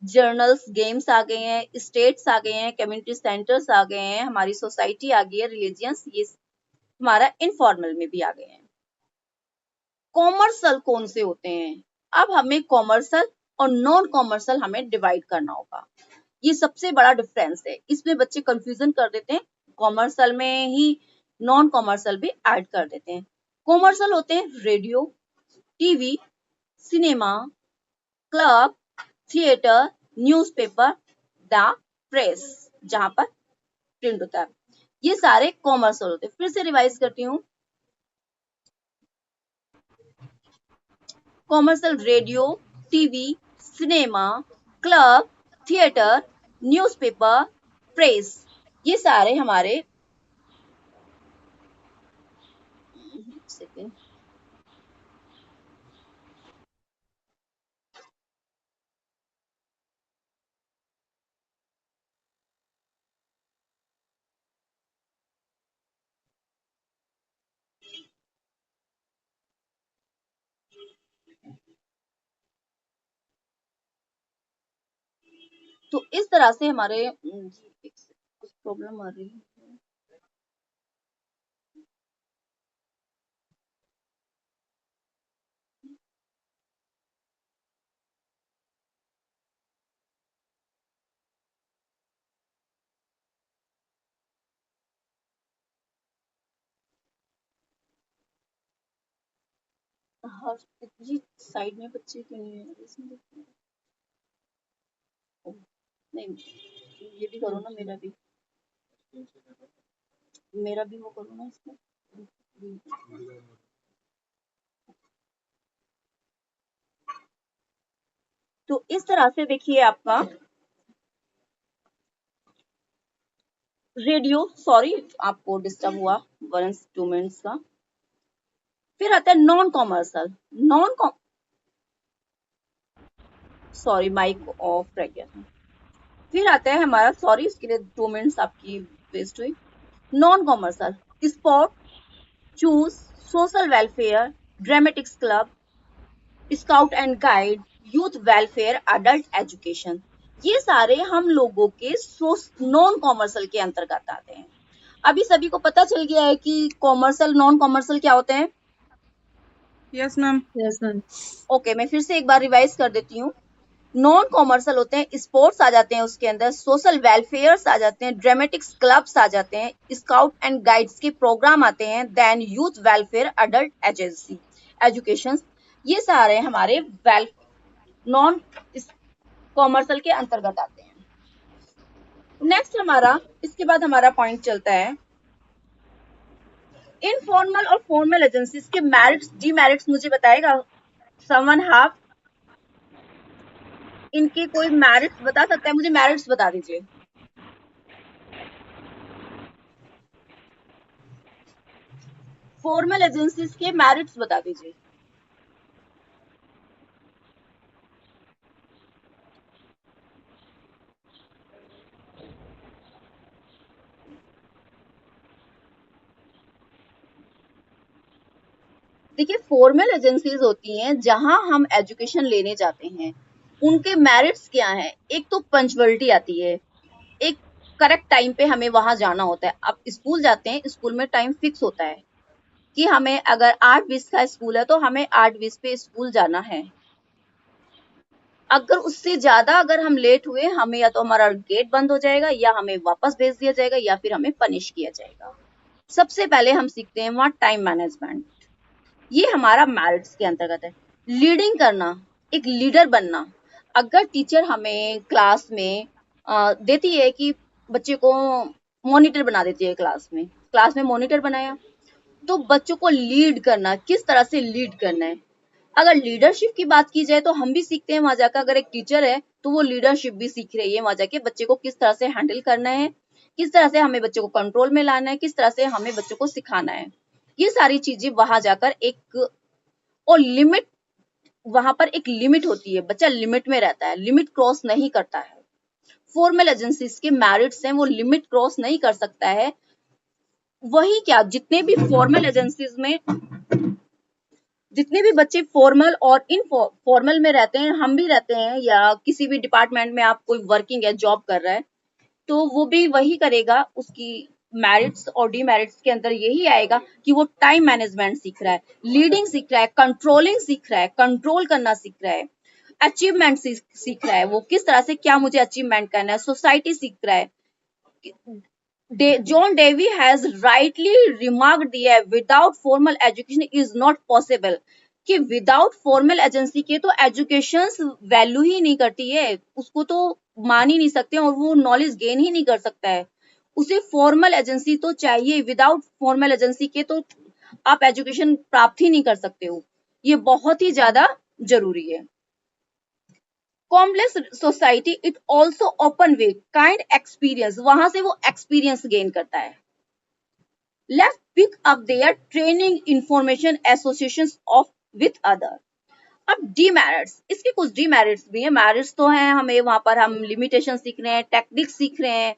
जर्नल्स, गेम्स आ गए हैं, स्टेट्स आ गए हैं, कम्युनिटी सेंटर्स आ गए हैं, हमारी सोसाइटी आ गई है, रिलीजियंस, ये हमारा इनफॉर्मल में भी आ गए हैं। कॉमर्शियल कौन से होते हैं? अब हमें कॉमर्शियल और नॉन कॉमर्शियल हमें डिवाइड करना होगा, ये सबसे बड़ा डिफरेंस है, इसमें बच्चे कंफ्यूजन कर देते हैं, कॉमर्शियल में ही नॉन कॉमर्शियल भी ऐड कर देते हैं। कॉमर्शियल होते हैं radio, TV, cinema, club, theatre, newspaper, the press, जहां पर प्रिंट होता है, ये सारे कॉमर्शियल होते हैं। फिर से रिवाइज करती हूँ, commercial radio, TV, cinema, club, theatre, newspaper, press, ये सारे हमारे सेकेंड तो इस तरह से हमारे कुछ प्रॉब्लम आ रही है। हाँ, ये साइड में बच्चे क्यों नहीं है इसमें देखते हैं। ओ, नहीं, ये भी करो ना, मेरा भी वो करो ना इसमें। तो इस तरह से देखिए आपका रेडियो, सॉरी आपको डिस्टर्ब हुआ 1-2 मिनट्स का। फिर आता है non commercial, non sorry mic off रह गया था। फिर आता है हमारा, सॉरी इसके लिए 2 मिनट्स आपकी वेस्ट हुई। Non commercial sport, choose, social welfare, dramatics club, scout and guide, youth welfare, adult education, ये सारे हम लोगों के नॉन कॉमर्शियल के अंतर्गत आते हैं। अभी सभी को पता चल गया है कि कॉमर्शियल नॉन कॉमर्शियल क्या होते हैं? Yes ma'am. Yes ma'am. Okay, मैं फिर से एक बार रिवाइज कर देती हूँ। नॉन कॉमर्शियल होते हैं, स्पोर्ट्स आ जाते हैं उसके अंदर, सोशल वेलफेयर्स आ जाते हैं, ड्रामेटिक्स क्लब्स आ जाते हैं, स्काउट एंड गाइड्स के प्रोग्राम आते हैं, then youth welfare, adult agency education, ये सारे हमारे नॉन कॉमर्शियल के अंतर्गत आते हैं। नेक्स्ट हमारा इसके बाद हमारा पॉइंट चलता है इनफॉर्मल और फॉर्मल एजेंसीज के मेरिट्स डीमेरिट्स। मुझे बताएगा समवन हैव इनके कोई मेरिट्स बता सकता है? मुझे मेरिट्स बता दीजिए। फॉर्मल एजेंसीज के मेरिट्स बता दीजिए। देखिए, फॉर्मल एजेंसीज होती हैं जहां हम एजुकेशन लेने जाते हैं, उनके मेरिट्स क्या हैं? एक तो पंक्चुअलिटी आती है, एक करेक्ट टाइम पे हमें वहां जाना होता है। आप स्कूल जाते हैं, स्कूल में टाइम फिक्स होता है कि हमें अगर 8:20 का स्कूल है तो हमें 8:20 पे स्कूल जाना है। अगर उससे ज्यादा अगर हम लेट हुए, हमें या तो हमारा गेट बंद हो जाएगा, या हमें वापस भेज दिया जाएगा, या फिर हमें पनिश किया जाएगा। सबसे पहले हम सीखते हैं वहां टाइम मैनेजमेंट, ये हमारा मेरिट्स के अंतर्गत है। लीडिंग करना, एक लीडर बनना। अगर टीचर हमें क्लास में देती है कि बच्चे को मॉनिटर बना देती है, क्लास में मॉनिटर बनाया, तो बच्चों को लीड करना, किस तरह से लीड करना है। अगर लीडरशिप की बात की जाए तो हम भी सीखते हैं वहां जाकर। अगर एक टीचर है तो वो लीडरशिप भी सीख रही है वहां जाके, बच्चे को किस तरह से हैंडल करना है, किस तरह से हमें बच्चे को कंट्रोल में लाना है, किस तरह से हमें बच्चों को सिखाना है। ये सारी चीजें वहां जाकर एक और लिमिट, वहां पर एक लिमिट होती है, बच्चा लिमिट में रहता है, लिमिट क्रॉस नहीं करता है। फॉर्मल एजेंसीज के मेरिट्स हैं, वो लिमिट क्रॉस नहीं कर सकता है। वही क्या, जितने भी फॉर्मल एजेंसीज में जितने भी बच्चे फॉर्मल और इनफॉर्मल में रहते हैं, हम भी रहते हैं, या किसी भी डिपार्टमेंट में आप कोई वर्किंग है, जॉब कर रहा है, तो वो भी वही करेगा। उसकी मेरिट्स और डीमेरिट्स के अंदर यही आएगा कि वो टाइम मैनेजमेंट सीख रहा है, लीडिंग सीख रहा है, कंट्रोलिंग सीख रहा है, कंट्रोल करना सीख रहा है, अचीवमेंट सीख रहा है, वो किस तरह से क्या मुझे अचीवमेंट करना है, सोसाइटी सीख रहा है। John Davy has rightly remarked that without formal education is not possible, कि विदाउट फॉर्मल एजेंसी के तो एजुकेशन वैल्यू ही नहीं करती है, उसको तो मान ही नहीं सकते और वो नॉलेज गेन ही नहीं कर सकता है। उसे फॉर्मल एजेंसी तो चाहिए, विदाउट फॉर्मल एजेंसी के तो आप एजुकेशन प्राप्त ही नहीं कर सकते हो। ये बहुत ही ज्यादा जरूरी है। Complex society it also open way kind experience, वहां से वो एक्सपीरियंस गेन करता है। Let's pick up their training information association of with other. अब डीमेरिट्स, इसके कुछ डीमेरिट्स भी हैं। मेरिट्स तो हैं, हमें वहां पर हम लिमिटेशन सीख रहे हैं, टेक्निक्स सीख रहे हैं,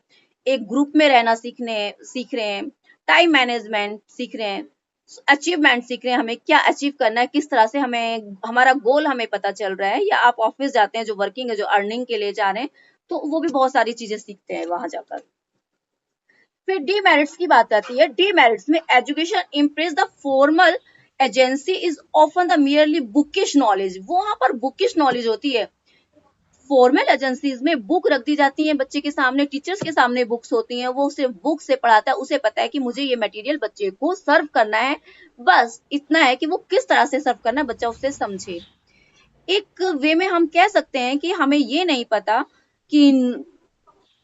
एक ग्रुप में रहना सीख रहे हैं, टाइम मैनेजमेंट सीख रहे हैं, अचीवमेंट सीख रहे हैं, हमें क्या अचीव करना है, किस तरह से हमें हमारा गोल हमें पता चल रहा है। या आप ऑफिस जाते हैं, जो वर्किंग है, जो अर्निंग के लिए जा रहे हैं, तो वो भी बहुत सारी चीजें सीखते हैं वहां जाकर। फिर डीमेरिट्स की बात आती है। डीमेरिट्स में education impress the formal agency is often the merely bookish knowledge, वहां पर बुकिश नॉलेज होती है। फॉर्मल एजेंसीज में बुक रख दी जाती है बच्चे के सामने, टीचर्स के सामने बुक्स होती हैं, वो सिर्फ बुक से पढ़ाता है, उसे पता है कि मुझे ये मटेरियल बच्चे को सर्व करना है, बस इतना है कि वो किस तरह से सर्व करना है, बच्चा उससे समझे। एक वे में हम कह सकते हैं कि हमें ये नहीं पता कि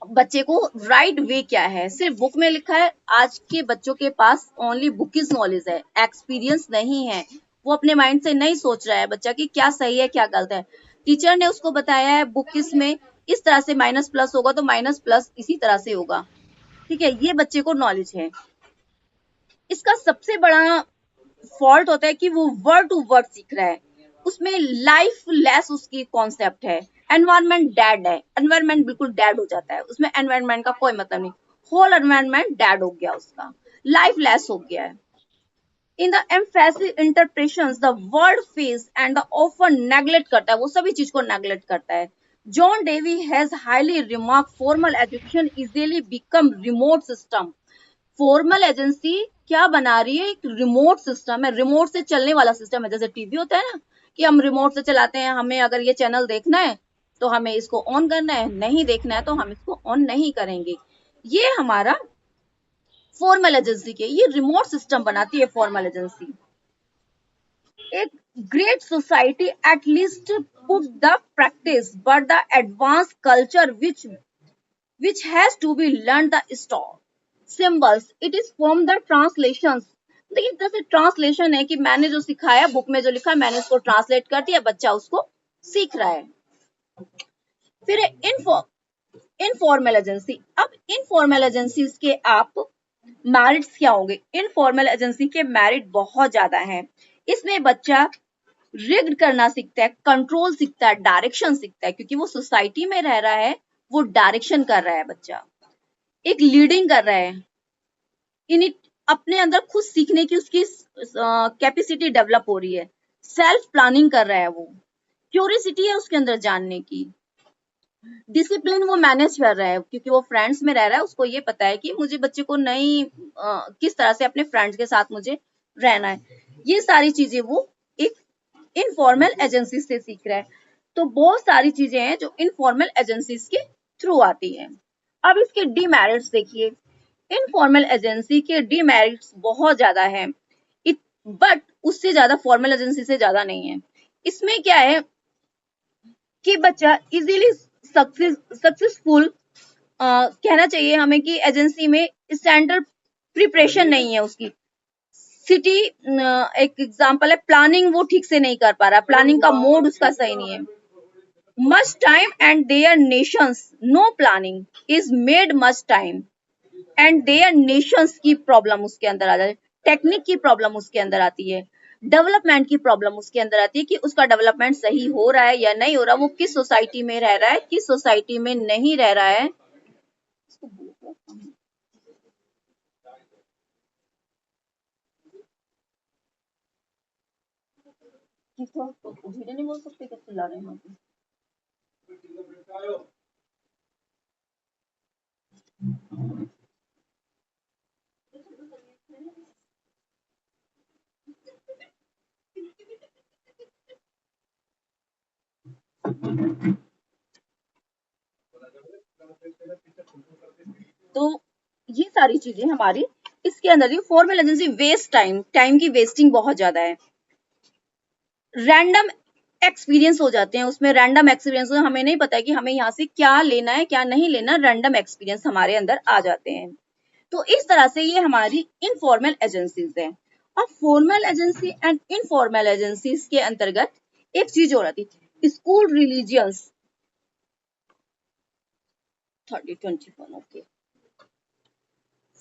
बच्चे को राइट वे क्या है, सिर्फ बुक में लिखा है। आज के बच्चों के पास ओनली बुकिश नॉलेज है, एक्सपीरियंस नहीं है, वो अपने माइंड से नहीं सोच रहा है बच्चा कि क्या सही है क्या गलत है। टीचर ने उसको बताया है बुकिश में इस तरह से माइनस प्लस होगा तो माइनस प्लस इसी तरह से होगा, ठीक है, ये बच्चे को नॉलेज है। इसका सबसे बड़ा फॉल्ट होता है कि वो वर्ड टू वर्ड सीख रहा है, उसमें लाइफ लेस उसकी कॉन्सेप्ट है। एनवायरमेंट डेड है, एनवायरमेंट बिल्कुल डेड हो जाता है, उसमें एनवायरमेंट का कोई मतलब नहीं। होल एनवायरनमेंट डेड हो गया, उसका लाइफ लेस हो गया है। In the emphasis interpretations the word face and the often neglect करता है, वो सभी चीज को neglect करता है। John Dewey has highly remarked formal education easily become remote system। Formal agency क्या बना रही है, एक रिमोट सिस्टम है, रिमोट से चलने वाला सिस्टम है। जैसे टीवी होता है ना कि हम रिमोट से चलाते हैं, हमें अगर ये चैनल देखना है तो हमें इसको ऑन करना है, नहीं देखना है तो हम इसको ऑन नहीं करेंगे। ये हमारा फॉर्मल एजेंसी के, ये रिमोट सिस्टम बनाती है फॉर्मल एजेंसी। एक great society at least put the practice but the advance culture which has to be learned the store symbols it is from the translations। देखिए जैसे ट्रांसलेशन है कि मैंने जो सिखाया बुक में जो लिखा है मैंने उसको ट्रांसलेट कर दिया, बच्चा उसको सीख रहा है। फिर इनफॉर्मल एजेंसी। अब इनफॉर्मल एजेंसीज के आप मेरिट्स क्या होंगे? इनफॉर्मल एजेंसी के मेरिट बहुत ज्यादा हैं। इसमें बच्चा रिग्ड करना सीखता है, कंट्रोल सीखता है, डायरेक्शन सीखता है, क्योंकि वो सोसाइटी में रह रहा है, वो डायरेक्शन कर रहा है बच्चा, एक लीडिंग कर रहा है, इन अपने अंदर खुद सीखने की उसकी कैपेसिटी डेवलप हो रही है, सेल्फ प्लानिंग कर रहा है, वो क्यूरियोसिटी है उसके अंदर जानने की, डिसिप्लिन वो मैनेज कर रहा है क्योंकि वो फ्रेंड्स में रह रहा है, उसको ये पता है कि मुझे बच्चे को नहीं किस तरह से अपने फ्रेंड्स के साथ मुझे रहना है। ये सारी चीजें वो एक इनफॉर्मल एजेंसी से सीख रहा है। तो बहुत सारी चीजें हैं जो इनफॉर्मल एजेंसीज के थ्रू आती हैं। अब इसके डीमेरिट्स देखिए, इनफॉर्मल एजेंसी के डीमेरिट्स बहुत ज्यादा है, बट उससे ज्यादा फॉर्मल एजेंसी से ज्यादा नहीं है। इसमें क्या है कि बच्चा इजीली सक्सेसफुल कहना चाहिए हमें कि एजेंसी में स्टैंडर्ड प्रिपरेशन नहीं है उसकी। सिटी एक एग्जांपल है, प्लानिंग वो ठीक से नहीं कर पा रहा, प्लानिंग का मोड उसका सही नहीं है। Much time and their nations, no planning is made much time and their nations की प्रॉब्लम उसके अंदर आ जाती है, टेक्निक की प्रॉब्लम उसके अंदर आती है, डेवलपमेंट की प्रॉब्लम उसके अंदर आती है कि उसका डेवलपमेंट सही हो रहा है या नहीं हो रहा, वो किस सोसाइटी में रह रहा है, किस सोसाइटी में नहीं रह रहा है। धीरे नहीं बोल सकते, कैसे ला रहे हैं? तो ये सारी चीजें हमारी इसके अंदर ही फॉर्मल एजेंसी वेस्ट टाइम की वेस्टिंग बहुत ज्यादा है। रैंडम एक्सपीरियंस हो जाते हैं उसमें, रैंडम एक्सपीरियंस हमें नहीं पता है कि हमें यहाँ से क्या लेना है क्या नहीं लेना, रैंडम एक्सपीरियंस हमारे अंदर आ जाते हैं। तो इस तरह से ये हमारी इनफॉर्मल एजेंसीज है। अब formal agency and informal agencies के अंतर्गत एक चीज और आती है, school religions 3021। Okay,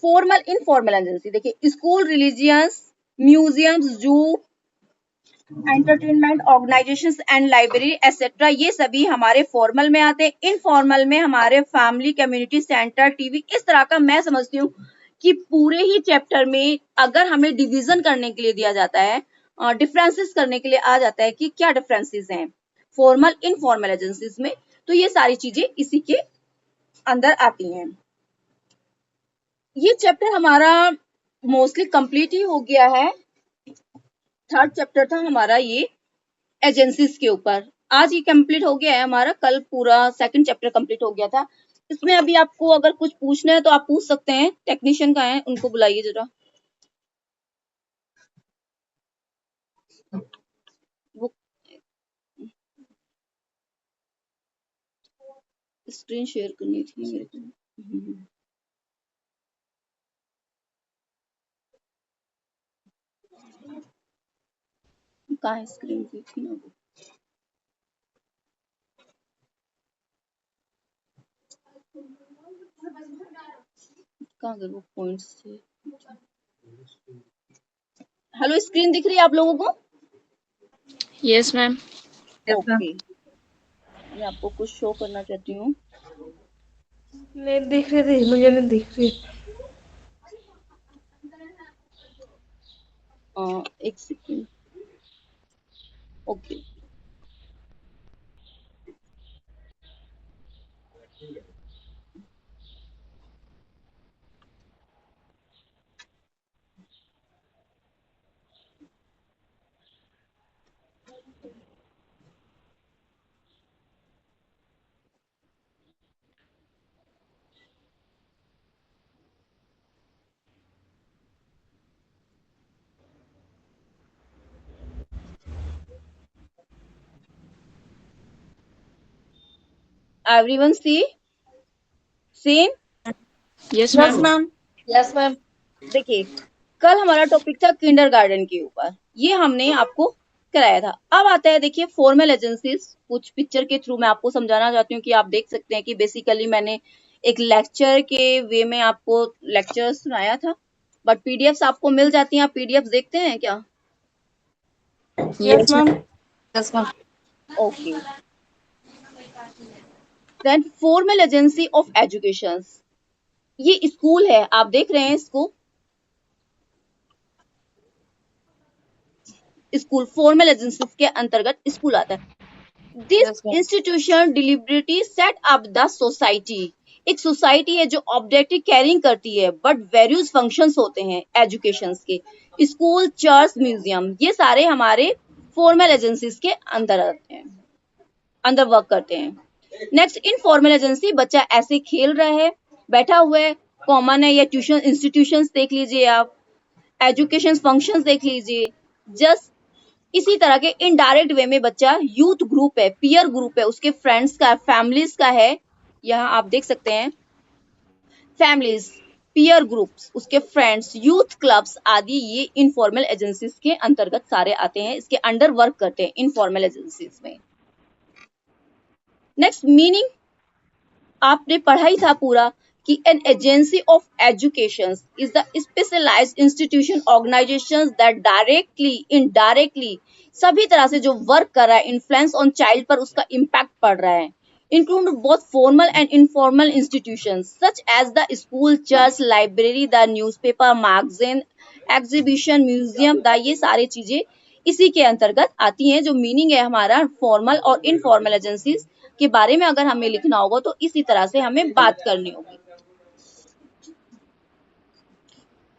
formal informal agency देखिए, स्कूल रिलीजियंस, म्यूजियम्स, जू, entertainment organisations and library etcetera, ये सभी हमारे फॉर्मल में आते हैं। इनफॉर्मल में हमारे फैमिली, कम्युनिटी सेंटर, टीवी, इस तरह का मैं समझती हूँ कि पूरे ही चैप्टर में अगर हमें डिवीजन करने के लिए दिया जाता है, डिफरेंसेस करने के लिए आ जाता है कि क्या डिफरेंसेस हैं फॉर्मल इनफॉर्मल एजेंसीज में, तो ये सारी चीजें इसी के अंदर आती हैं। ये चैप्टर हमारा मोस्टली कंप्लीट ही हो गया है। थर्ड चैप्टर था हमारा ये एजेंसीज के ऊपर, आज ये कंप्लीट हो गया है हमारा, कल पूरा सेकंड चैप्टर कंप्लीट हो गया था। इसमें अभी आपको अगर कुछ पूछना है तो आप पूछ सकते हैं। टेक्नीशियन का है, उनको बुलाइए जरा, वो स्क्रीन शेयर करनी थी मेरे को। कहाँ है स्क्रीन की थी ना वो, कहाँ गए वो पॉइंट्स थे। हेलो, स्क्रीन दिख रही है आप लोगों को? Yes ma'am. Yes, ma'am. Okay, मैं आपको कुछ शो करना चाहती हूँ। नहीं दिख रही थी, मुझे नहीं दिख रही। एक second. Okay, everyone see same. Yes, yes ma'am. Ma'am. Yes ma'am. देखिए, कल हमारा टॉपिक था किंडरगार्टन के ऊपर, ये हमने आपको कराया था। अब आता है देखिए फॉर्मल एजेंसीज। कुछ पिक्चर के थ्रू मैं आपको समझाना चाहती हूँ कि आप देख सकते हैं कि बेसिकली मैंने एक लेक्चर के वे में आपको लेक्चर सुनाया था, बट पीडीएफ्स आपको मिल जाती हैं। आप पीडीएफ देखते हैं क्या? Yes ma'am. Yes ma'am. Okay, then formal agency of education, ये स्कूल है, आप देख रहे हैं इसको। स्कूल फॉर्मल एजेंसी के अंतर्गत स्कूल आता है। This yes ma'am. Institution deliberately set up the society. एक सोसाइटी है जो ऑब्जेक्टिव कैरिंग करती है, बट वेरियस फंक्शंस होते हैं एजुकेशन के। स्कूल, चर्च, म्यूजियम, ये सारे हमारे फॉर्मल एजेंसीज के अंदर आते हैं, अंदर वर्क करते हैं। नेक्स्ट इनफॉर्मल एजेंसी, बच्चा ऐसे खेल रहा है, बैठा हुआ है, कॉमन है, या ट्यूशन इंस्टीट्यूशंस देख लीजिए आप, एजुकेशन फंक्शंस देख लीजिए। जस्ट इसी तरह के इनडायरेक्ट वे में बच्चा यूथ ग्रुप है, पीयर ग्रुप है, उसके फ्रेंड्स का, फैमिलीज का है। यहाँ आप देख सकते हैं फैमिलीज, पीयर ग्रुप्स, उसके फ्रेंड्स, यूथ क्लब्स आदि, ये इनफॉर्मल एजेंसीज के अंतर्गत सारे आते हैं, इसके अंडर वर्क करते हैं इनफॉर्मल एजेंसीज में। नेक्स्ट मीनिंग आपने पढ़ा ही था पूरा कि an agency of education is the specialised institution organisation that directly indirectly सभी तरह से जो वर्क कर रहा है, इन्फ्लुएंस ऑन चाइल्ड पर उसका इम्पैक्ट पड़ रहा है, include both formal and informal institutions such as the school, church, library, the newspaper, magazine, exhibition, museum, the ये सारी चीजें इसी के अंतर्गत आती हैं। जो मीनिंग है हमारा फॉर्मल और इनफॉर्मल एजेंसीज के बारे में अगर हमें लिखना होगा तो इसी तरह से हमें बात करनी होगी,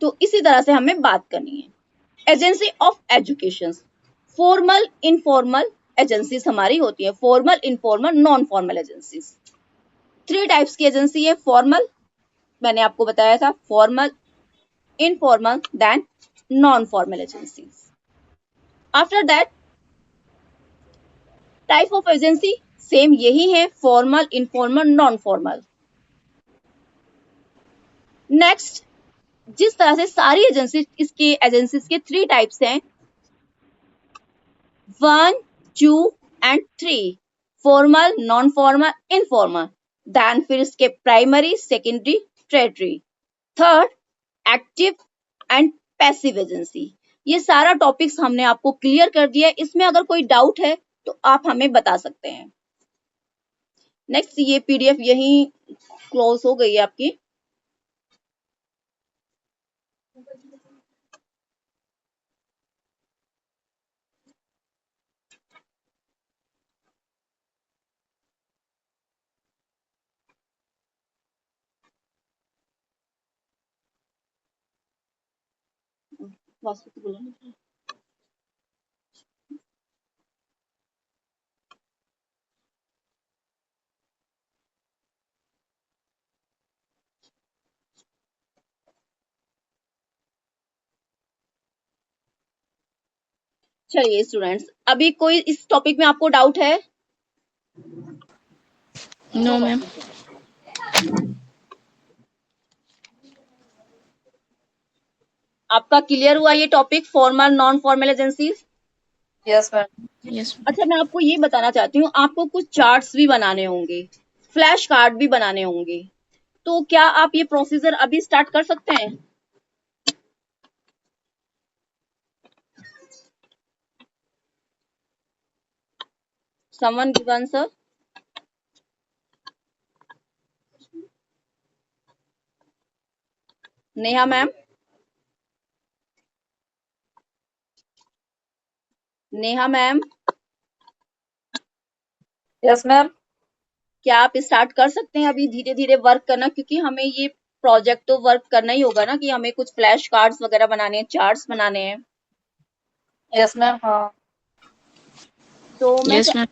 तो इसी तरह से हमें बात करनी है। Agency of education, formal, informal agencies हमारी होती है, formal, informal, non formal agencies. Three types की एजेंसी है फॉर्मल, मैंने आपको बताया था, formal, informal, then non formal agencies. After that type of agency same यही है, formal, informal, non formal. Next, जिस तरह से सारी एजेंसी, इसके एजेंसीज के थ्री टाइप्स हैं, 1, 2 and 3, formal, non formal, informal. Then फिर इसके primary, secondary, tertiary. Third, active and passive agency. ये सारा टॉपिक्स हमने आपको क्लियर कर दिया है, इसमें अगर कोई डाउट है तो आप हमें बता सकते हैं। नेक्स्ट, ये पीडीएफ यही क्लोज हो गई है आपकी। चलिए स्टूडेंट्स, अभी कोई इस टॉपिक में आपको डाउट है? No, ma'am. आपका क्लियर हुआ ये topic, formal, non formal agencies? Yes ma'am. Yes. अच्छा, मैं आपको ये बताना चाहती हूँ, आपको कुछ चार्ट्स भी बनाने होंगे, फ्लैश कार्ड भी बनाने होंगे, तो क्या आप ये प्रोसीजर अभी स्टार्ट कर सकते हैं? Someone give answer. Neha ma'am, Neha ma'am, yes ma'am. क्या आप स्टार्ट कर सकते हैं अभी धीरे धीरे वर्क करना, क्योंकि हमें ये प्रोजेक्ट तो वर्क करना ही होगा ना, कि हमें कुछ फ्लैश कार्ड्स वगैरह बनाने हैं, चार्ट्स बनाने हैं। Yes ma'am. हाँ। तो मैं Yes, ma'am.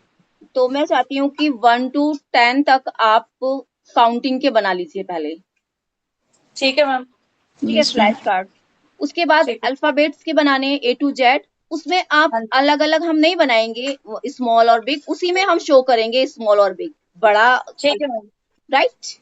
तो मैं चाहती हूँ कि 1 to 10 तक आप काउंटिंग के बना लीजिए पहले, ठीक है मैम। ठीक है, Yes, ma'am. Flash card. उसके बाद ठीक है। अल्फाबेट्स के बनाने हैं A to Z। उसमें आप हाँ जी। अलग अलग हम नहीं बनाएंगे, स्मॉल और बिग, उसी में हम शो करेंगे स्मॉल और बिग, बड़ा, ठीक है मैम। राइट।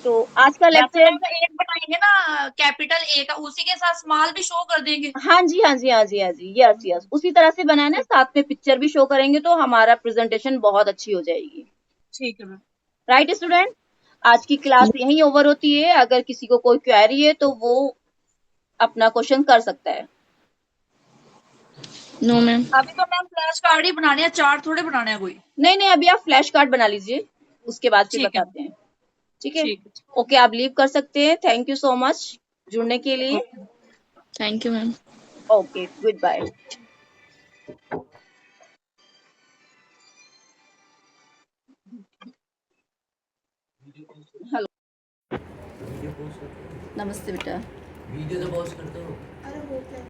तो आज का वैसे लेक्चर, मैम एक बनाएंगे ना कैपिटल ए का, उसी के साथ स्मॉल भी शो कर देंगे। हाँ जी, हाँ जी, हाँ जी, हाँ जी, यस यस, उसी तरह से बनाना है, साथ में पिक्चर भी शो करेंगे तो हमारा प्रेजेंटेशन बहुत अच्छी हो जाएगी। ठीक है मैम। राइट स्टूडेंट, आज की क्लास यहीं ओवर होती है। अगर किसी को कोई क्वेरी है तो वो अपना क्वेश्चन कर सकता है। No, ma'am. अभी तो मैम फ्लैश कार्ड ही बनाने हैं, चार्ट थोड़े बनाने हैं कोई। नहीं नहीं, अभी आप फ्लैश कार्ड बना लीजिए, उसके बाद फिर ठीक है। बताते हैं। ठीक है, ठीक है। ओके, आप लीव कर सकते हैं। थैंक यू सो मच जुड़ने के लिए। Okay. Thank you, ma'am. Okay, goodbye. Hello, नमस्ते बेटा। वीडियो तो पॉज करते हो।